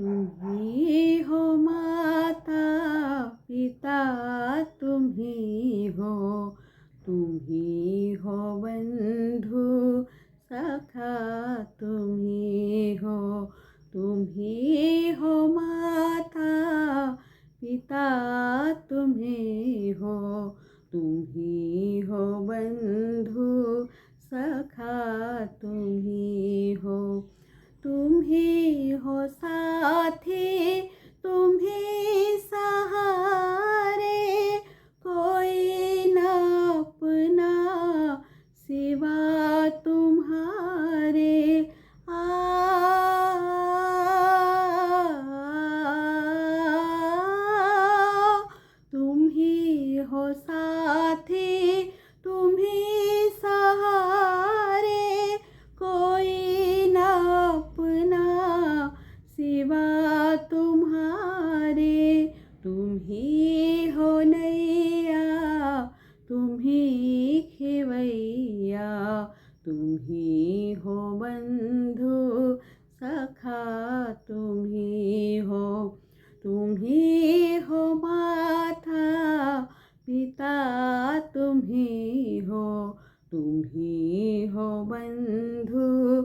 तुम्ही हो माता पिता, तुम्ही हो, तुम्ही हो बंधू सखा, तुम्ही हो, तुम्ही हो माता पिता, तुम्ही हो, तुम्ही हो बंधू सखा, तुम्ही हो, तुम्ही हो साथी, तुम्ही सहारे, कोई न अपना सिवा तुम्हारे। तुम्ही हो साथी, तुम्ही सहारे, कोई न अपना सिवा तुम्हारे। तुम्ही हो नैया, तुम्ही खेवैया, तुम्ही हो बंधू सखा, तुम्ही हो, तुम्ही हो माता पिता, तुम्ही हो, तुम्ही हो बंधू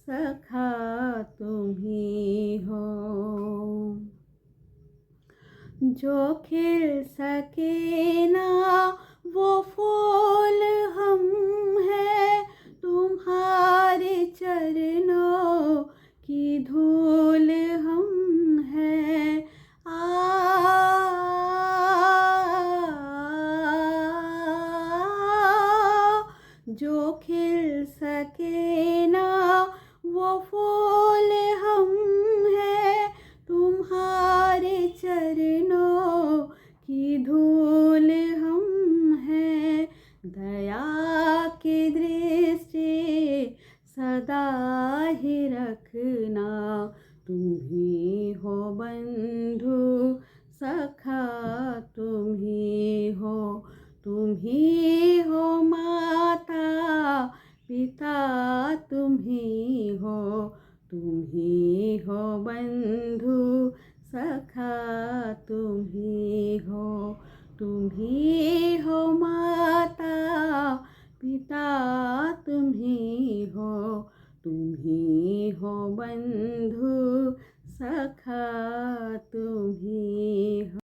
सखा, तुम्ही हो। जो खिल सके ना वो फूल हम हैं, तुम्हारे चरणों की धूल हम हैं। जो खिल सके ना वो फूल हम हैं, तुम्हारे चरणों की धूल हम हैं। दया की दृष्टि सदा ही रखना, तुम्ही हो बंधु सखा, तुम्ही हो, तुम्ही हो माता पिता, तुम्ही हो, तुम्ही हो बंधु सखा, तुम्ही हो, तुम्ही